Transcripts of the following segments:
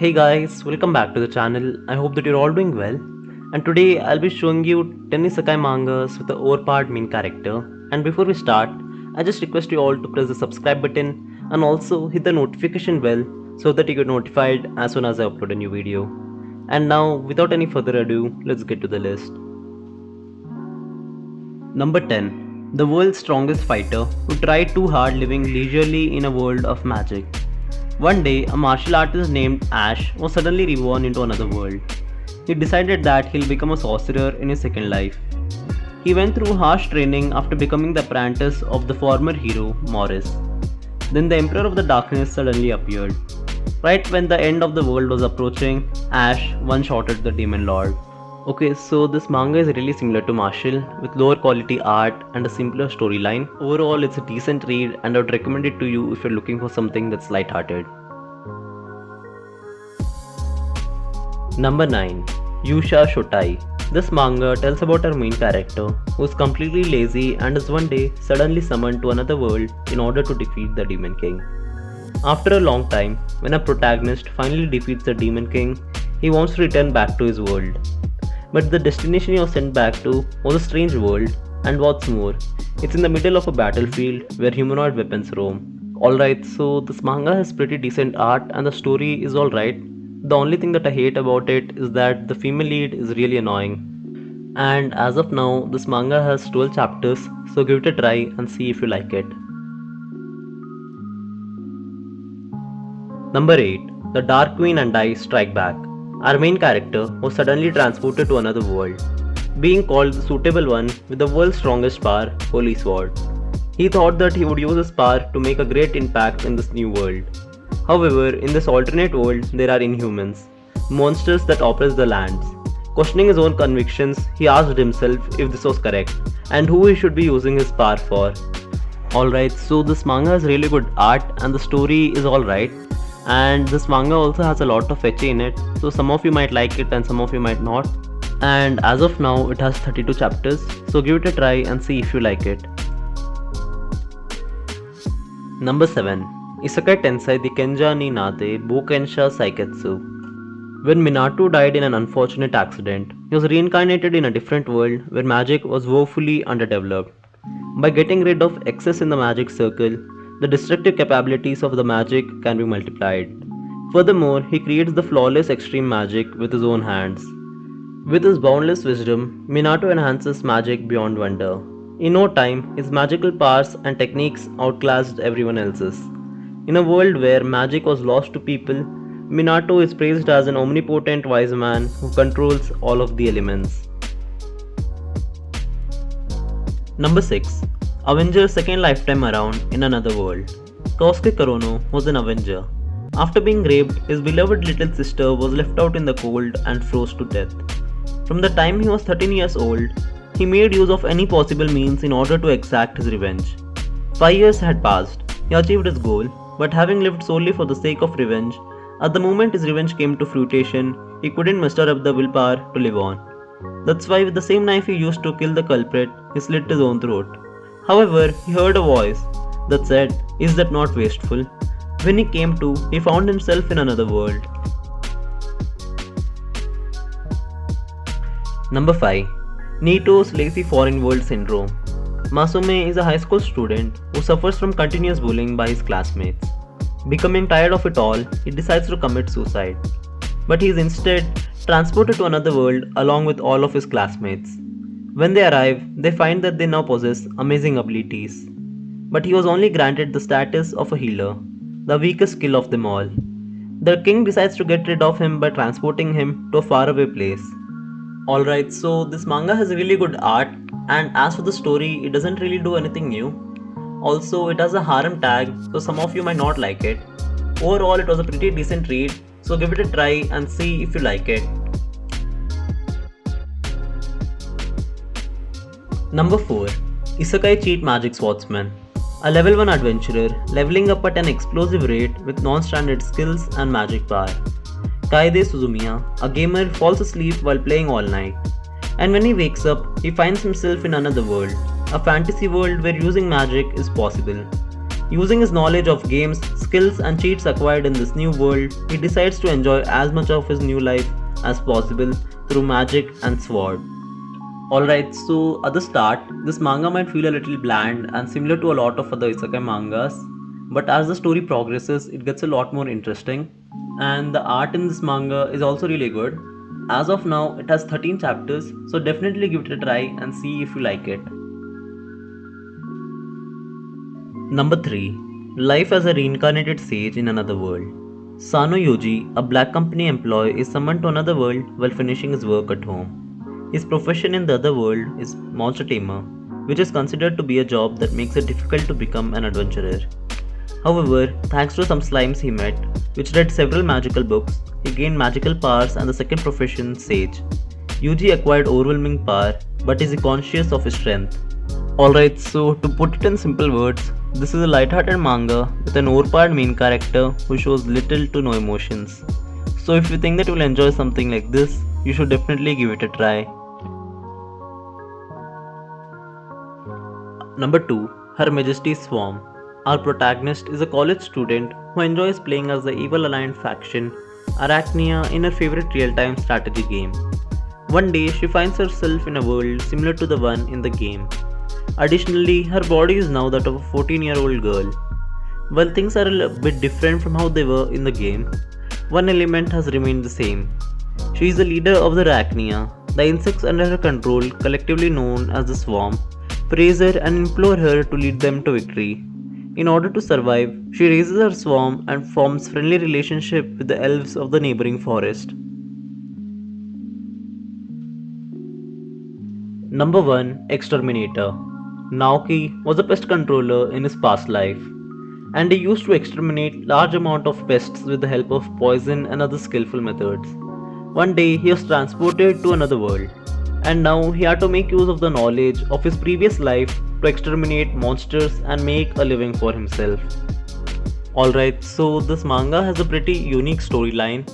Hey guys, welcome back to the channel. I hope that you're all doing well. And today I'll be showing you 10 isekai mangas with the overpowered main character. And before we start, I just request you all to press the subscribe button and also hit the notification bell so that you get notified as soon as I upload a new video. And now, without any further ado, let's get to the list. Number 10. The world's strongest fighter who tried too hard living leisurely in a world of magic. One day, a martial artist named Ash was suddenly reborn into another world. He decided that he'll become a sorcerer in his second life. He went through harsh training after becoming the apprentice of the former hero, Morris. Then the Emperor of the Darkness suddenly appeared. Right when the end of the world was approaching, Ash one-shotted the Demon Lord. Okay, so this manga is really similar to Martial, with lower quality art and a simpler storyline. Overall, it's a decent read and I would recommend it to you if you're looking for something that's light-hearted. Number 9. Yusha Shotai. This manga tells about our main character, who is completely lazy and is one day suddenly summoned to another world in order to defeat the Demon King. After a long time, when a protagonist finally defeats the Demon King, he wants to return back to his world. But the destination he was sent back to was a strange world, and what's more, it's in the middle of a battlefield where humanoid weapons roam. Alright, so this manga has pretty decent art and the story is alright. The only thing that I hate about it is that the female lead is really annoying. And as of now, this manga has 12 chapters, so give it a try and see if you like it. Number 8. The Dark Queen and I Strike Back. Our main character was suddenly transported to another world, being called the suitable one with the world's strongest power, Holy Sword. He thought that he would use his power to make a great impact in this new world. However, in this alternate world, there are inhumans, monsters that oppress the lands. Questioning his own convictions, he asked himself if this was correct, and who he should be using his power for. Alright, so this manga has really good art and the story is alright. And this manga also has a lot of fetch in it, so some of you might like it and some of you might not. And as of now, it has 32 chapters, so give it a try and see if you like it. Number 7. Isekai Tensei the Kenja ni Nate Boukensha Saiketsu. When Minato died in an unfortunate accident, he was reincarnated in a different world where magic was woefully underdeveloped. By getting rid of excess in the magic circle, the destructive capabilities of the magic can be multiplied. Furthermore, he creates the flawless extreme magic with his own hands. With his boundless wisdom, Minato enhances magic beyond wonder. In no time, his magical powers and techniques outclassed everyone else's. In a world where magic was lost to people, Minato is praised as an omnipotent wise man who controls all of the elements. Number 6. Avengers' second lifetime around in another world. Kosuke Kurono was an Avenger. After being raped, his beloved little sister was left out in the cold and froze to death. From the time he was 13 years old, he made use of any possible means in order to exact his revenge. 5 years had passed. He achieved his goal, but having lived solely for the sake of revenge, at the moment his revenge came to fruition, he couldn't muster up the willpower to live on. That's why with the same knife he used to kill the culprit, he slit his own throat. However, he heard a voice that said, "Is that not wasteful?" When he came to, he found himself in another world. Number 5. Nito's Lazy Foreign World Syndrome. Masume is a high school student who suffers from continuous bullying by his classmates. Becoming tired of it all, he decides to commit suicide. But he is instead transported to another world along with all of his classmates. When they arrive, they find that they now possess amazing abilities. But he was only granted the status of a healer, the weakest skill of them all. The king decides to get rid of him by transporting him to a faraway place. Alright, so this manga has really good art, and as for the story, it doesn't really do anything new. Also, it has a harem tag, so some of you might not like it. Overall, it was a pretty decent read, so give it a try and see if you like it. Number 4. Isekai Cheat Magic Swordsman. A level 1 adventurer leveling up at an explosive rate with non-standard skills and magic power. Kaede Suzumiya, a gamer, falls asleep while playing all night. And when he wakes up, he finds himself in another world, a fantasy world where using magic is possible. Using his knowledge of games, skills, and cheats acquired in this new world, he decides to enjoy as much of his new life as possible through magic and sword. Alright, so at the start, this manga might feel a little bland and similar to a lot of other isekai mangas, but as the story progresses, it gets a lot more interesting, and the art in this manga is also really good. As of now, it has 13 chapters, so definitely give it a try and see if you like it. Number 3. Life as a reincarnated sage in another world. Sano Yoji, a black company employee, is summoned to another world while finishing his work at home. His profession in the other world is monster tamer, which is considered to be a job that makes it difficult to become an adventurer. However, thanks to some slimes he met, which read several magical books, he gained magical powers and the second profession, Sage. Yuji acquired overwhelming power, but is conscious of his strength. Alright, so to put it in simple words, this is a light-hearted manga with an overpowered main character who shows little to no emotions. So if you think that you will enjoy something like this, you should definitely give it a try. Number 2. Her Majesty's Swarm. Our protagonist is a college student who enjoys playing as the evil aligned faction, Arachnia, in her favorite real-time strategy game. One day, she finds herself in a world similar to the one in the game. Additionally, her body is now that of a 14-year-old girl. While things are a bit different from how they were in the game, one element has remained the same. She is the leader of the Arachnia. The insects under her control, collectively known as the Swarm, praise her and implore her to lead them to victory. In order to survive, she raises her swarm and forms friendly relationship with the elves of the neighboring forest. Number 1. Exterminator. Naoki was a pest controller in his past life, and he used to exterminate large amount of pests with the help of poison and other skillful methods. One day he was transported to another world, and now he had to make use of the knowledge of his previous life to exterminate monsters and make a living for himself. Alright, so this manga has a pretty unique storyline,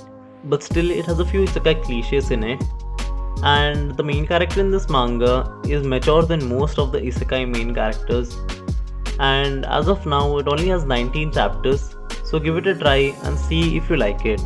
but still it has a few isekai cliches in it. And the main character in this manga is mature than most of the isekai main characters. And as of now, it only has 19 chapters, so give it a try and see if you like it.